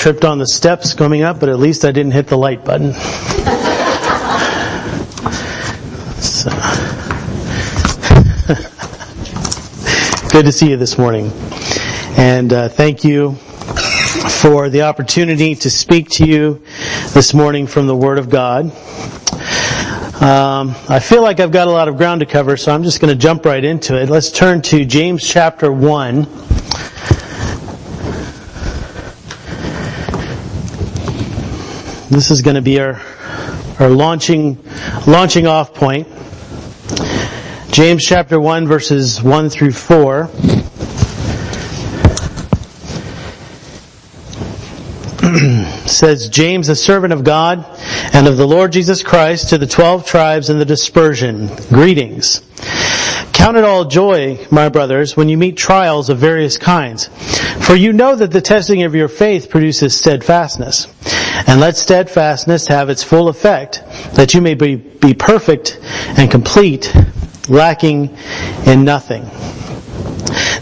tripped on the steps coming up, but at least I didn't hit the light button. So. Good to see you this morning. And thank you for the opportunity to speak to you this morning from the Word of God. I feel like I've got a lot of ground to cover, so I'm just going to jump right into it. Let's turn to James chapter 1. This is going to be our launching off point. James chapter 1 verses 1 through 4. Says, James, a servant of God and of the Lord Jesus Christ, to the 12 tribes in the dispersion, greetings. Count it all joy, my brothers, when you meet trials of various kinds. For you know that the testing of your faith produces steadfastness. And let steadfastness have its full effect, that you may be perfect and complete, lacking in nothing.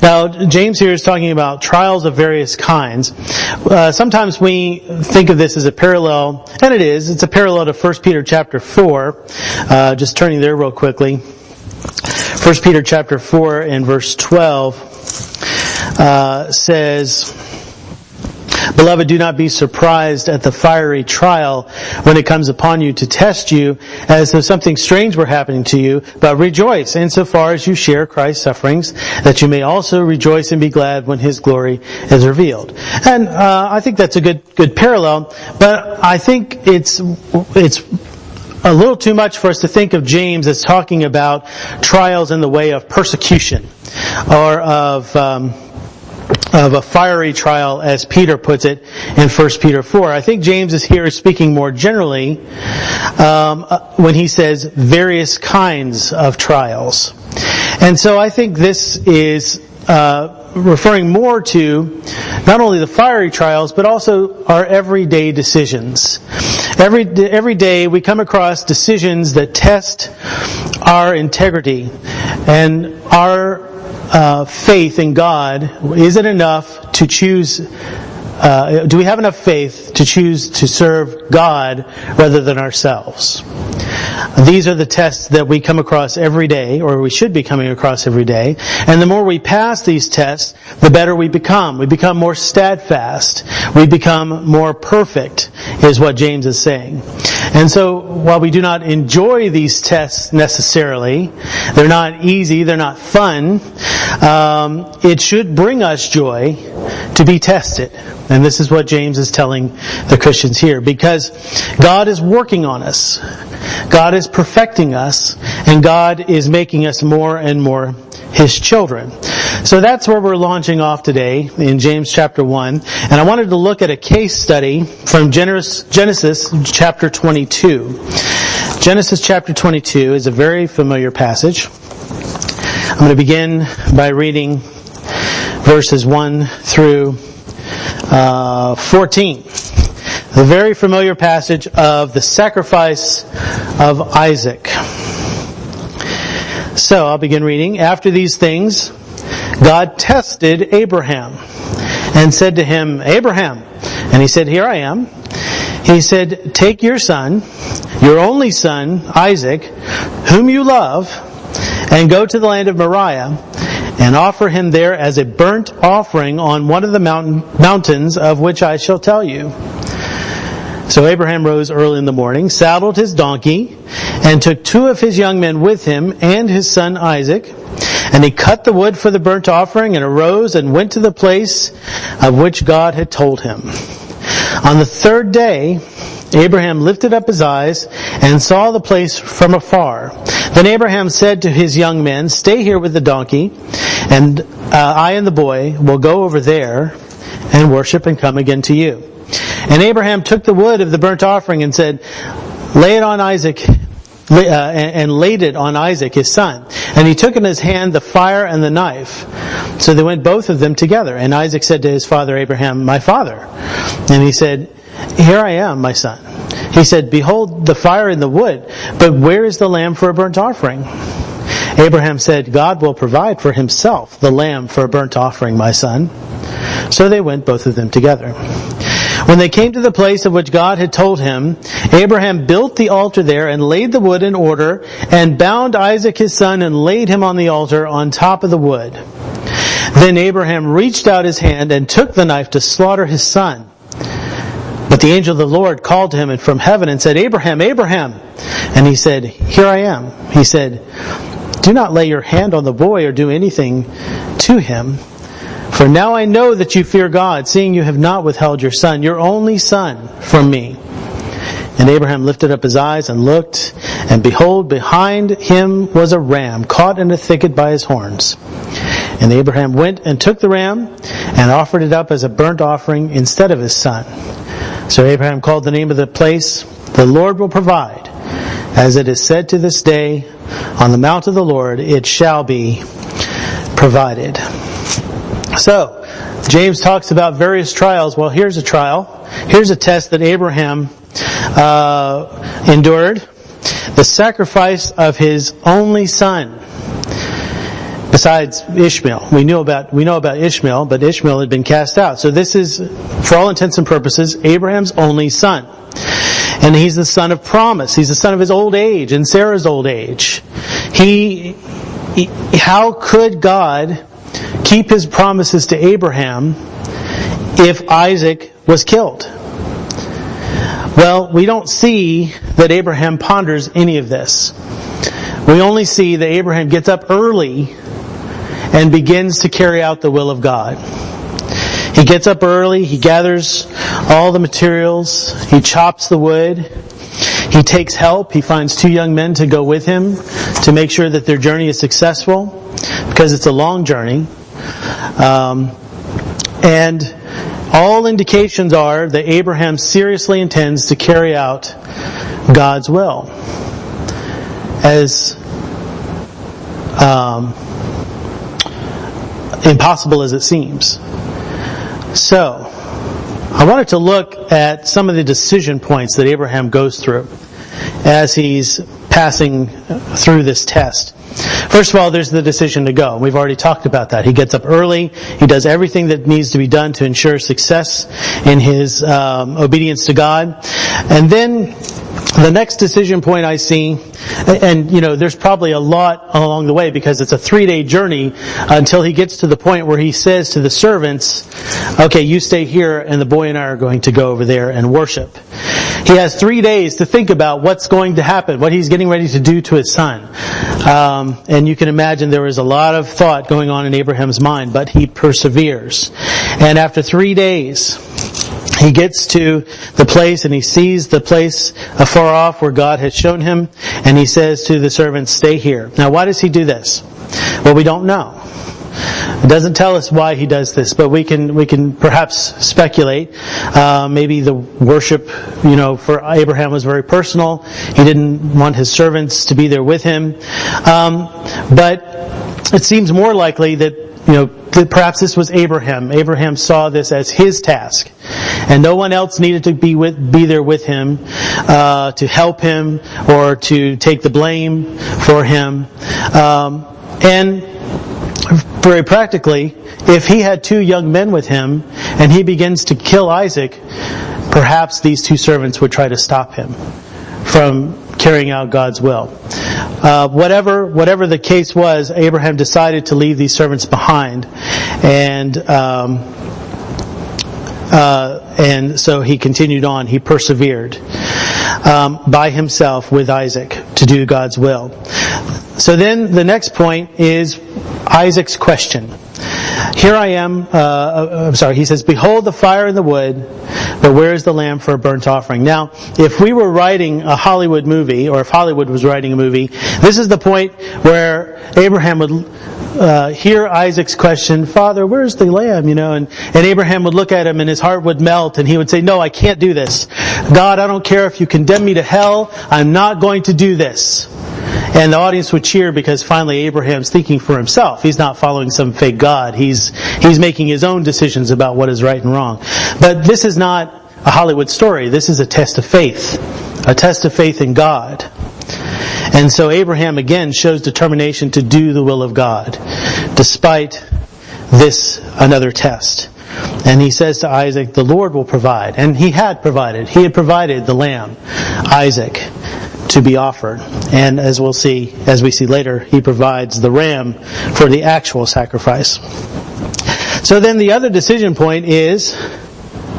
Now, James here is talking about trials of various kinds. Sometimes we think of this as a parallel, and it is. It's a parallel to 1 Peter chapter 4. Just turning there real quickly. 1 Peter chapter 4 and verse 12 says, Beloved, do not be surprised at the fiery trial when it comes upon you to test you as though something strange were happening to you, but rejoice insofar as you share Christ's sufferings, that you may also rejoice and be glad when His glory is revealed. And I think that's a good parallel, but I think it's a little too much for us to think of James as talking about trials in the way of persecution or of a fiery trial, as Peter puts it in 1 Peter 4. I think James is here speaking more generally when he says various kinds of trials. And so I think this is referring more to not only the fiery trials, but also our everyday decisions. Every day we come across decisions that test our integrity and our faith in God. Is it enough to choose? Do we have enough faith to choose to serve God rather than ourselves? These are the tests that we come across every day, or we should be coming across every day. And the more we pass these tests, the better we become. We become more steadfast. We become more perfect, is what James is saying. And so, while we do not enjoy these tests necessarily, they're not easy, they're not fun, it should bring us joy to be tested. And this is what James is telling the Christians here. Because God is working on us. God is perfecting us. And God is making us more and more His children. So that's where we're launching off today in James chapter 1. And I wanted to look at a case study from Genesis chapter 22. Genesis chapter 22 is a very familiar passage. I'm going to begin by reading verses 1 through 14. The very familiar passage of the sacrifice of Isaac. So I'll begin reading. After these things, God tested Abraham and said to him, Abraham. And he said, Here I am. He said, Take your son, your only son, Isaac, whom you love, and go to the land of Moriah, and offer him there as a burnt offering on one of the mountains of which I shall tell you. So Abraham rose early in the morning, saddled his donkey, and took 2 of his young men with him and his son Isaac. And he cut the wood for the burnt offering and arose and went to the place of which God had told him. On the 3rd day, Abraham lifted up his eyes and saw the place from afar. Then Abraham said to his young men, Stay here with the donkey, and I and the boy will go over there and worship and come again to you. And Abraham took the wood of the burnt offering and said, Lay it on Isaac, and laid it on Isaac his son. And he took in his hand the fire and the knife. So they went both of them together. And Isaac said to his father Abraham, My father. And he said, Here I am, my son. He said, Behold the fire and the wood, but where is the lamb for a burnt offering? Abraham said, God will provide for himself the lamb for a burnt offering, my son. So they went both of them together. When they came to the place of which God had told him, Abraham built the altar there and laid the wood in order and bound Isaac his son and laid him on the altar on top of the wood. Then Abraham reached out his hand and took the knife to slaughter his son. But the angel of the Lord called to him from heaven and said, Abraham, Abraham. And he said, Here I am. He said, Do not lay your hand on the boy or do anything to him. For now I know that you fear God, seeing you have not withheld your son, your only son, from me. And Abraham lifted up his eyes and looked, and behold, behind him was a ram caught in a thicket by his horns. And Abraham went and took the ram and offered it up as a burnt offering instead of his son. So Abraham called the name of the place, The Lord will provide. As it is said to this day, on the mount of the Lord it shall be provided. So, James talks about various trials. Well, here's a trial. Here's a test that Abraham endured. The sacrifice of his only son. Besides Ishmael. We know about Ishmael, but Ishmael had been cast out. So this is, for all intents and purposes, Abraham's only son. And he's the son of promise. He's the son of his old age and Sarah's old age. How could God keep his promises to Abraham if Isaac was killed? Well, we don't see that Abraham ponders any of this. We only see that Abraham gets up early and begins to carry out the will of God. He gets up early, he gathers all the materials, he chops the wood, he takes help, he finds 2 young men to go with him to make sure that their journey is successful, because it's a long journey. And all indications are that Abraham seriously intends to carry out God's will. As impossible as it seems. So, I wanted to look at some of the decision points that Abraham goes through as he's passing through this test. First of all, there's the decision to go. We've already talked about that. He gets up early. He does everything that needs to be done to ensure success in his obedience to God. And then the next decision point I see, and there's probably a lot along the way because it's a 3-day journey until he gets to the point where he says to the servants, okay, you stay here and the boy and I are going to go over there and worship. He has 3 days to think about what's going to happen, what he's getting ready to do to his son. And you can imagine there was a lot of thought going on in Abraham's mind, but he perseveres. And after 3 days, he gets to the place and he sees the place afar off where God has shown him, and he says to the servants, stay here. Now, why does he do this? Well, we don't know. It doesn't tell us why he does this, but we can perhaps speculate. Maybe the worship, for Abraham was very personal. He didn't want his servants to be there with him. But it seems more likely that that perhaps this was Abraham. Abraham saw this as his task, and no one else needed to be there with him to help him or to take the blame for him. And very practically, if he had 2 young men with him and he begins to kill Isaac, perhaps these 2 servants would try to stop him from carrying out God's will. Whatever the case was, Abraham decided to leave these servants behind, and so he continued on. He persevered by himself with Isaac to do God's will. So then the next point is Isaac's question. Here I am, he says, behold the fire and the wood, but where is the lamb for a burnt offering? Now, if we were writing a Hollywood movie, or if Hollywood was writing a movie, this is the point where Abraham would hear Isaac's question, Father, where's the lamb? And Abraham would look at him and his heart would melt and he would say, no, I can't do this. God, I don't care if you condemn me to hell, I'm not going to do this. And the audience would cheer because finally Abraham's thinking for himself. He's not following some fake God. He's making his own decisions about what is right and wrong. But this is not a Hollywood story. This is a test of faith. A test of faith in God. And so Abraham again shows determination to do the will of God, despite this another test. And he says to Isaac, the Lord will provide. And he had provided. He had provided the lamb, Isaac, to be offered. And as we see later, he provides the ram for the actual sacrifice. So then the other decision point is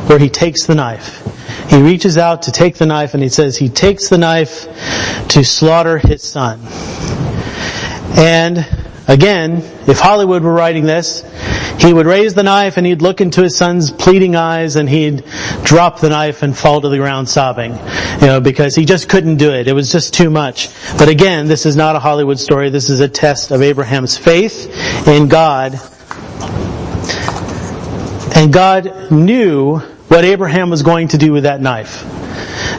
where he takes the knife. He reaches out to take the knife, and he says he takes the knife to slaughter his son. And again, if Hollywood were writing this, he would raise the knife and he'd look into his son's pleading eyes and he'd drop the knife and fall to the ground sobbing, because he just couldn't do it. It was just too much. But again, this is not a Hollywood story. This is a test of Abraham's faith in God. And God knew what Abraham was going to do with that knife.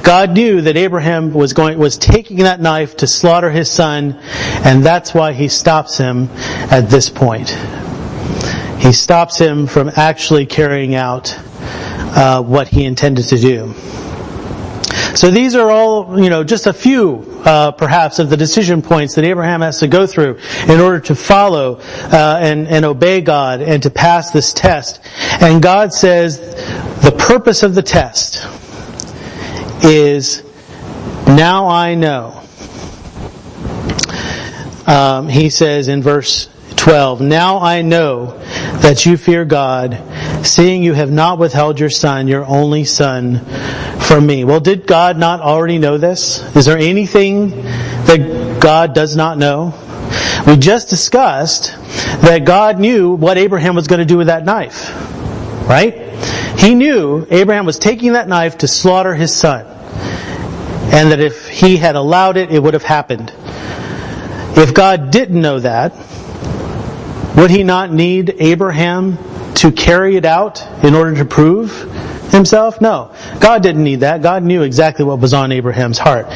God knew that Abraham was taking that knife to slaughter his son, and that's why he stops him at this point. He stops him from actually carrying out what he intended to do. So these are all, just a few, perhaps, of the decision points that Abraham has to go through in order to follow and obey God and to pass this test. And God says the purpose of the test is, now I know. He says in verse 12, now I know that you fear God, seeing you have not withheld your son, your only son, from me. Well, did God not already know this? Is there anything that God does not know? We just discussed that God knew what Abraham was going to do with that knife. Right? He knew Abraham was taking that knife to slaughter his son. And that if he had allowed it, it would have happened. If God didn't know that, would he not need Abraham to carry it out in order to prove himself? No. God didn't need that. God knew exactly what was on Abraham's heart.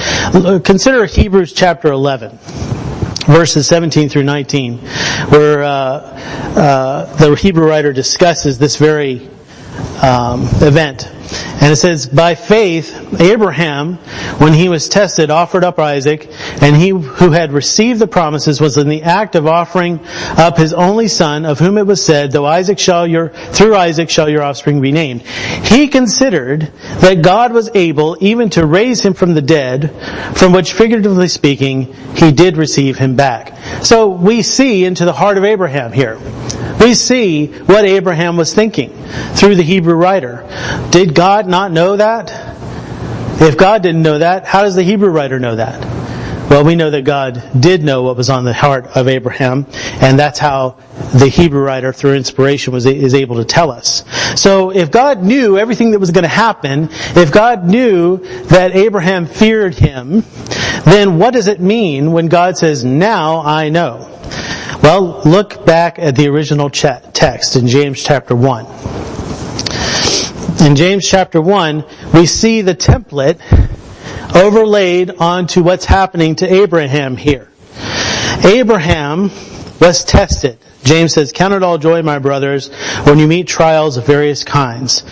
Consider Hebrews chapter 11, verses 17 through 19, where the Hebrew writer discusses this very event. And it says, by faith, Abraham, when he was tested, offered up Isaac, and he who had received the promises was in the act of offering up his only son, of whom it was said, through Isaac shall your offspring be named. He considered that God was able even to raise him from the dead, from which, figuratively speaking, he did receive him back. So we see into the heart of Abraham here. We see what Abraham was thinking through the Hebrew writer. Did God not know that? If God didn't know that, how does the Hebrew writer know that? Well, we know that God did know what was on the heart of Abraham, and that's how the Hebrew writer, through inspiration, is able to tell us. So if God knew everything that was going to happen, if God knew that Abraham feared him, then what does it mean when God says, now I know? Well, look back at the original text in James chapter 1. In James chapter 1, we see the template overlaid onto what's happening to Abraham here. Abraham was tested. James says, count it all joy, my brothers, when you meet trials of various kinds.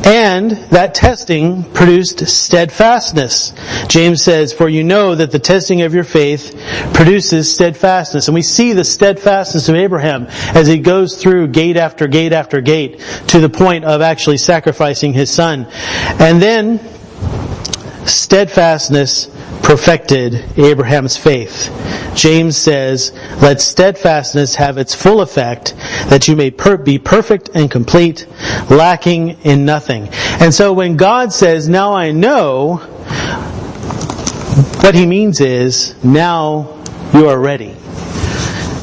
And that testing produced steadfastness. James says, for you know that the testing of your faith produces steadfastness. And we see the steadfastness of Abraham as he goes through gate after gate after gate to the point of actually sacrificing his son. And then steadfastness perfected Abraham's faith. James says, let steadfastness have its full effect, that you may be perfect and complete, lacking in nothing. And so when God says, now I know, what he means is, now you are ready.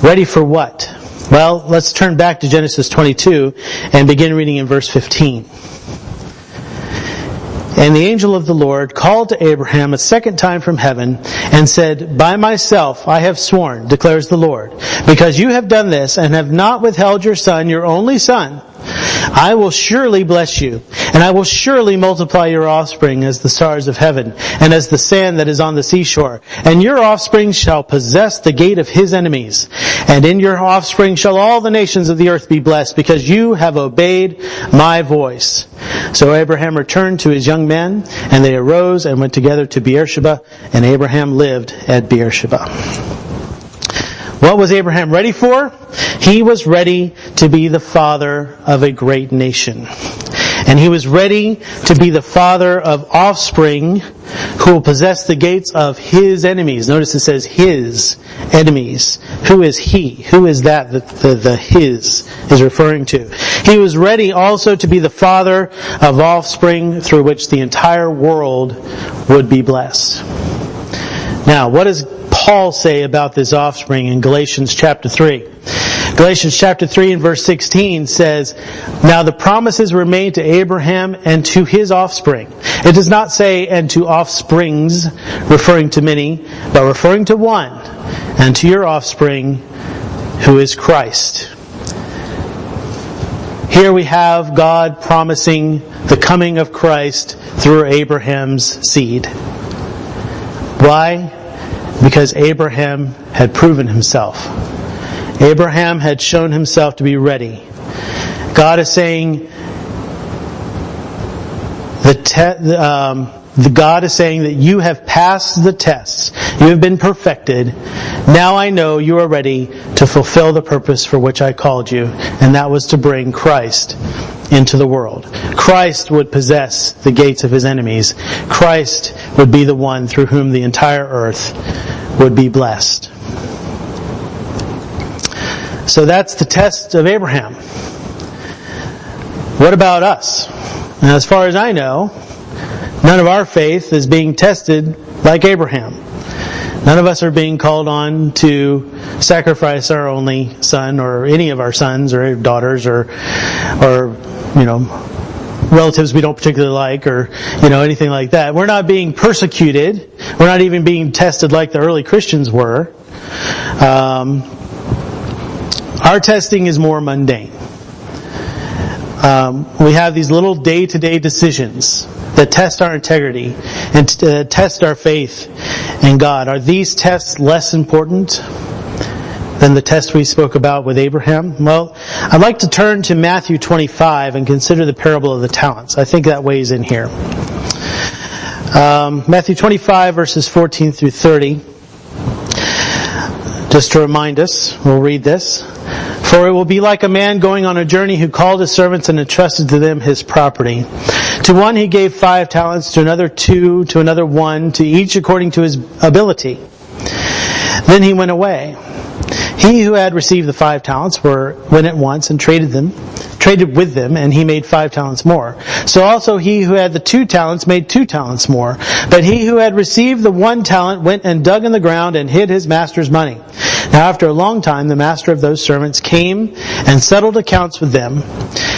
Ready for what? Well, let's turn back to Genesis 22 and begin reading in verse 15. And the angel of the Lord called to Abraham a second time from heaven and said, by myself I have sworn, declares the Lord, because you have done this and have not withheld your son, your only son, I will surely bless you, and I will surely multiply your offspring as the stars of heaven, and as the sand that is on the seashore. And your offspring shall possess the gate of his enemies. And in your offspring shall all the nations of the earth be blessed, because you have obeyed my voice. So Abraham returned to his young men, and they arose and went together to Beersheba, and Abraham lived at Beersheba. What was Abraham ready for? He was ready to be the father of a great nation. And he was ready to be the father of offspring who will possess the gates of his enemies. Notice it says his enemies. Who is he? Who is that the his is referring to? He was ready also to be the father of offspring through which the entire world would be blessed. Now, what does Paul say about this offspring in Galatians chapter 3? Galatians chapter 3 and verse 16 says, "Now the promises were made to Abraham and to his offspring." It does not say, "and to offsprings," referring to many, but referring to one, "and to your offspring, who is Christ." Here we have God promising the coming of Christ through Abraham's seed. Why? Because Abraham had proven himself. Abraham had shown himself to be ready. God is saying, God is saying that you have passed the tests. You have been perfected. Now I know you are ready to fulfill the purpose for which I called you, and that was to bring Christ into the world. Christ would possess the gates of his enemies. Christ would be the one through whom the entire earth would be blessed. So that's the test of Abraham. What about us? Now, as far as I know, none of our faith is being tested like Abraham. None of us are being called on to sacrifice our only son or any of our sons or daughters or relatives we don't particularly like or anything like that. We're not being persecuted. We're not even being tested like the early Christians were. Our testing is more mundane. We have these little day-to-day decisions that test our integrity and test our faith in God. Are these tests less important than the test we spoke about with Abraham? Well, I'd like to turn to Matthew 25 and consider the parable of the talents. I think that weighs in here. Matthew 25 verses 14 through 30. Just to remind us, we'll read this. "For it will be like a man going on a journey who called his servants and entrusted to them his property. To one he gave 5 talents, to another 2, to another 1, to each according to his ability. Then he went away. He who had received the 5 talents went at once and traded with them, and he made 5 talents more. So also he who had the 2 talents made 2 talents more. But he who had received the 1 talent went and dug in the ground and hid his master's money. Now after a long time the master of those servants came and settled accounts with them.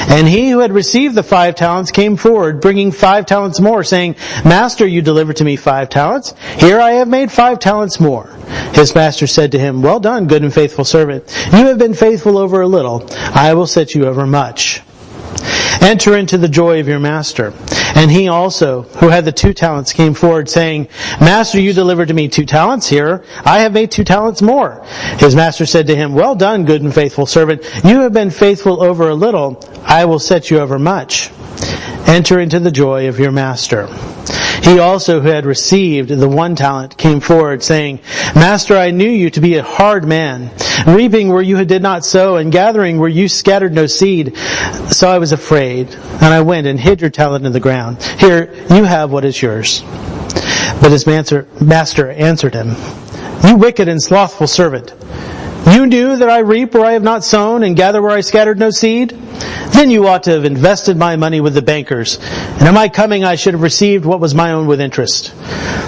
And he who had received the 5 talents came forward, bringing 5 talents more, saying, 'Master, you delivered to me 5 talents. Here I have made 5 talents more.' His master said to him, 'Well done, good and faithful servant. You have been faithful over a little. I will set you over much. Enter into the joy of your master.' And he also, who had the 2 talents, came forward, saying, 'Master, you delivered to me 2 talents. Here I have made 2 talents more.' His master said to him, 'Well done, good and faithful servant. You have been faithful over a little. I will set you over much. Enter into the joy of your master.' He also, who had received the 1 talent, came forward, saying, 'Master, I knew you to be a hard man, reaping where you did not sow, and gathering where you scattered no seed. So I was afraid, and I went and hid your talent in the ground. Here, you have what is yours.' But his master answered him, 'You wicked and slothful servant. You knew that I reap where I have not sown, and gather where I scattered no seed? Then you ought to have invested my money with the bankers, and at my coming I should have received what was my own with interest.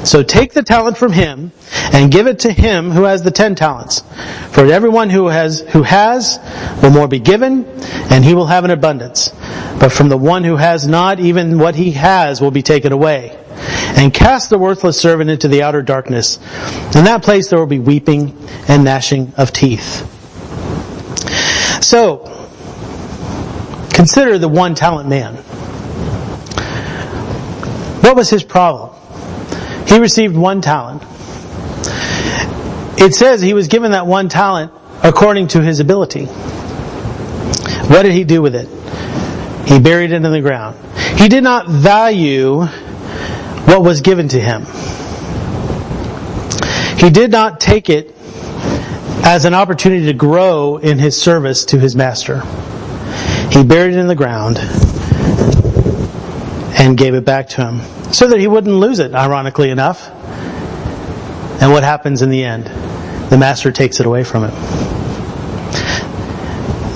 So take the talent from him, and give it to him who has the 10 talents. For everyone who has will more be given, and he will have an abundance. But from the one who has not, even what he has will be taken away. And cast the worthless servant into the outer darkness. In that place there will be weeping and gnashing of teeth.'" So, consider the 1 talent man. What was his problem? He received 1 talent. It says he was given that 1 talent according to his ability. What did he do with it? He buried it in the ground. He did not value what was given to him. He did not take it as an opportunity to grow in his service to his master. He buried it in the ground and gave it back to him so that he wouldn't lose it, ironically enough. And what happens in the end? The master takes it away from him.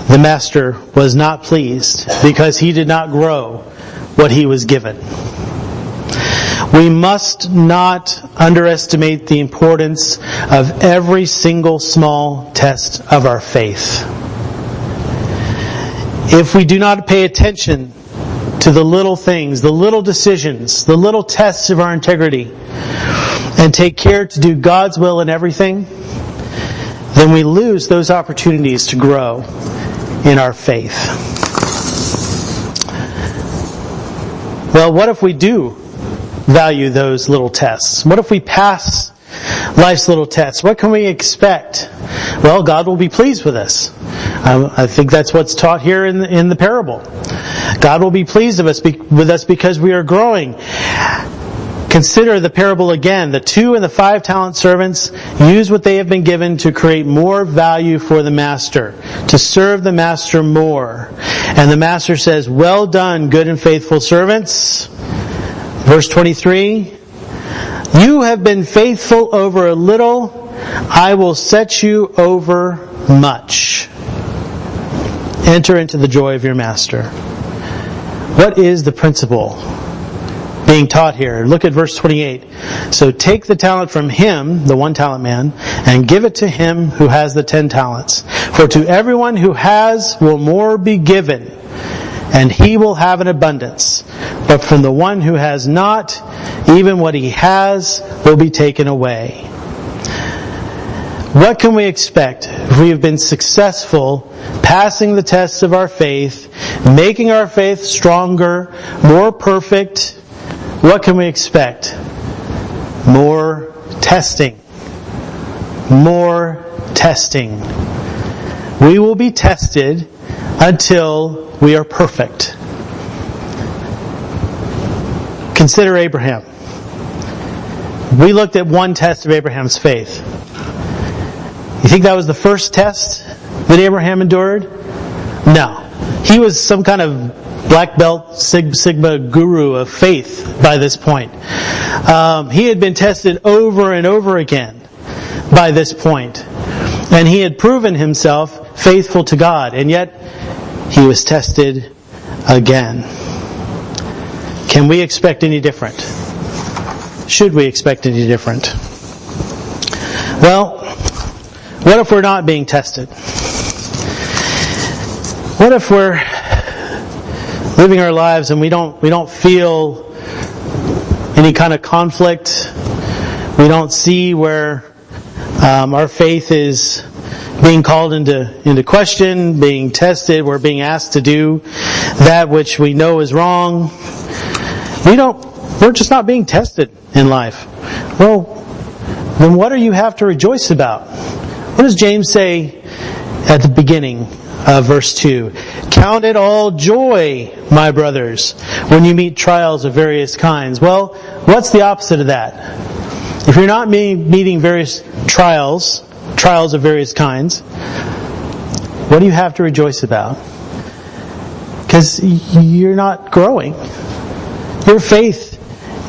The master was not pleased because he did not grow what he was given. We must not underestimate the importance of every single small test of our faith. If we do not pay attention to the little things, the little decisions, the little tests of our integrity, and take care to do God's will in everything, then we lose those opportunities to grow in our faith. Well, what if we do value those little tests? What if we pass life's little tests? What can we expect? Well, God will be pleased with us. I think that's what's taught here in the parable. God will be pleased with us because we are growing. Consider the parable again. The 2 and the 5 talent servants use what they have been given to create more value for the master, to serve the master more. And the master says, "Well done, good and faithful servants." Verse 23, "You have been faithful over a little, I will set you over much. Enter into the joy of your master." What is the principle being taught here? Look at verse 28. "So take the talent from him," the 1 talent man, "and give it to him who has the 10 talents. For to everyone who has will more be given, and he will have an abundance. But from the one who has not, even what he has will be taken away." What can we expect if we have been successful passing the tests of our faith, making our faith stronger, more perfect? What can we expect? More testing. More testing. We will be tested until we are perfect. Consider Abraham. We looked at one test of Abraham's faith. You think that was the first test that Abraham endured? No. He was some kind of black belt Sigma guru of faith by this point. He had been tested over and over again by this point. And he had proven himself faithful to God. And yet, he was tested again. Can we expect any different? Should we expect any different? Well, what if we're not being tested? What if we're living our lives and we don't feel any kind of conflict? We don't see where our faith is being called into question, being tested. We're being asked to do that which we know is wrong. We're just not being tested in life. Well, then what do you have to rejoice about? What does James say at the beginning of verse 2? "Count it all joy, my brothers, when you meet trials of various kinds." Well, what's the opposite of that? If you're not meeting various trials of various kinds, what do you have to rejoice about? Because you're not growing. Your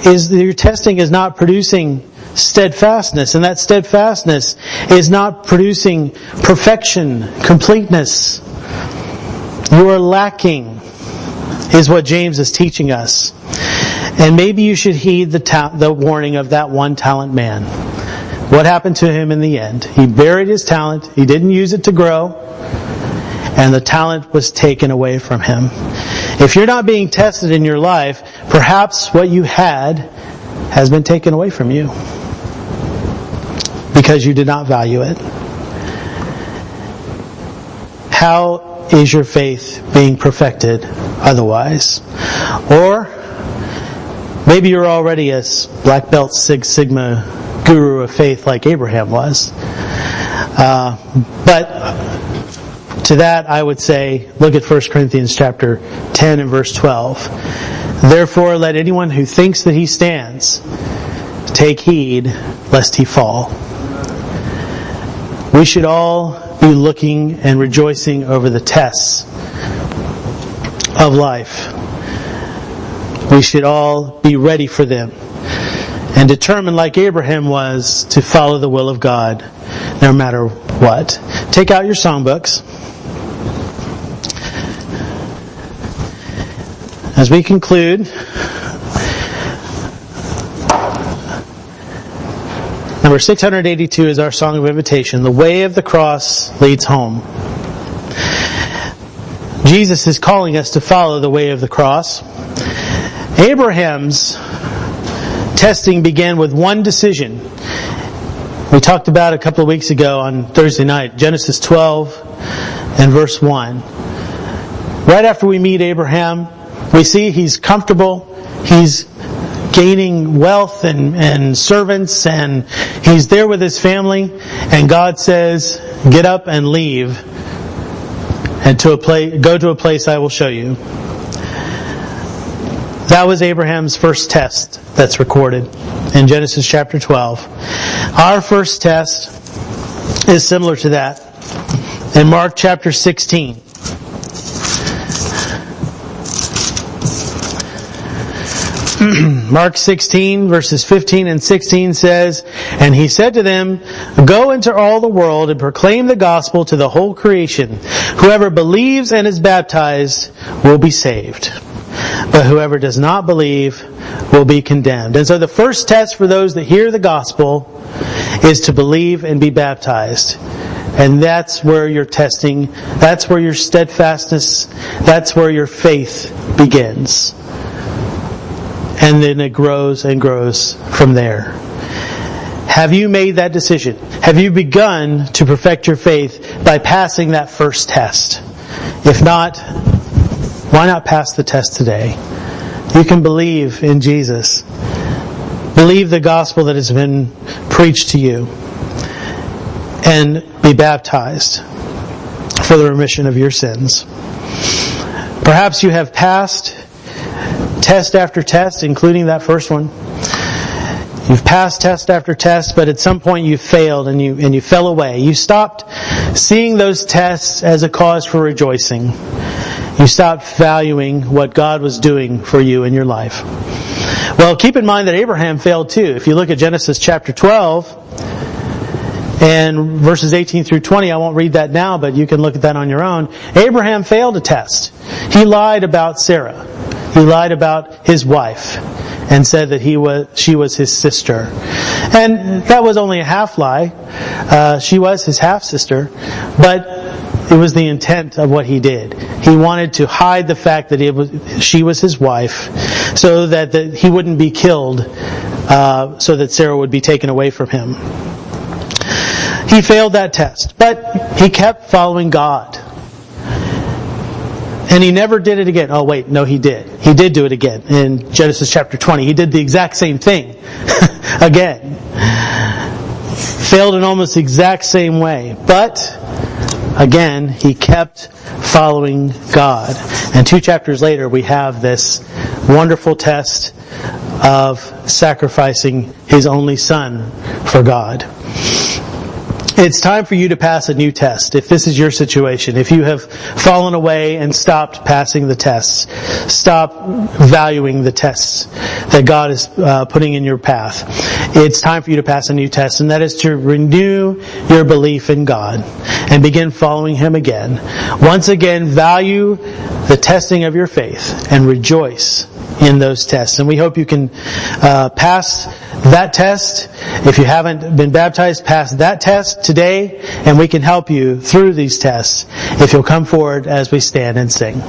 your testing is not producing steadfastness, and that steadfastness is not producing perfection, completeness. You are lacking, is what James is teaching us. And maybe you should heed the warning of that 1 talent man. What happened to him in the end? He buried his talent, he didn't use it to grow, and the talent was taken away from him. If you're not being tested in your life, perhaps what you had has been taken away from you because you did not value it. How is your faith being perfected otherwise? Or maybe you're already a black belt Sigma guru of faith like Abraham was. But to that I would say, look at 1 Corinthians chapter 10 and verse 12. "Therefore let anyone who thinks that he stands take heed lest he fall." We should all be looking and rejoicing over the tests of life. We should all be ready for them and determined, like Abraham was, to follow the will of God no matter what. Take out your songbooks. As we conclude, number 682 is our song of invitation. The way of the cross leads home. Jesus is calling us to follow the way of the cross. Abraham's testing began with one decision. We talked about a couple of weeks ago on Thursday night, Genesis 12 and verse 1. Right after we meet Abraham, we see he's comfortable, he's gaining wealth and servants, and he's there with his family, and God says, get up and leave, and go to a place I will show you. That was Abraham's first test that's recorded in Genesis chapter 12. Our first test is similar to that in Mark chapter 16. Mark 16 verses 15 and 16 says, and he said to them, go into all the world and proclaim the gospel to the whole creation. Whoever believes and is baptized will be saved, but whoever does not believe will be condemned. And so the first test for those that hear the gospel is to believe and be baptized. And that's where your testing, that's where your steadfastness, that's where your faith begins. And then it grows and grows from there. Have you made that decision? Have you begun to perfect your faith by passing that first test? If not, why not pass the test today? You can believe in Jesus. Believe the gospel that has been preached to you. And be baptized for the remission of your sins. Perhaps you have passed test after test, including that first one. You've passed test after test, but at some point you failed and you fell away. You stopped seeing those tests as a cause for rejoicing. You stopped valuing what God was doing for you in your life. Well, keep in mind that Abraham failed too. If you look at Genesis chapter 12 and verses 18 through 20, I won't read that now, but you can look at that on your own. Abraham failed a test. He lied about Sarah. He lied about his wife and said that she was his sister. And that was only a half lie. She was his half-sister, but it was the intent of what he did. He wanted to hide the fact that she was his wife so that he wouldn't be killed, so that Sarah would be taken away from him. He failed that test, but he kept following God. And he never did it again. Oh wait, no, he did. He did do it again in Genesis chapter 20. He did the exact same thing again. Failed in almost the exact same way. But again, he kept following God. And 2 chapters later, we have this wonderful test of sacrificing his only son for God. It's time for you to pass a new test. If this is your situation, if you have fallen away and stopped passing the tests, stop valuing the tests that God is putting in your path. It's time for you to pass a new test, and that is to renew your belief in God and begin following Him again. Once again, value the testing of your faith and rejoice in those tests. And we hope you can pass that test. If you haven't been baptized, pass that test today, and we can help you through these tests if you'll come forward as we stand and sing.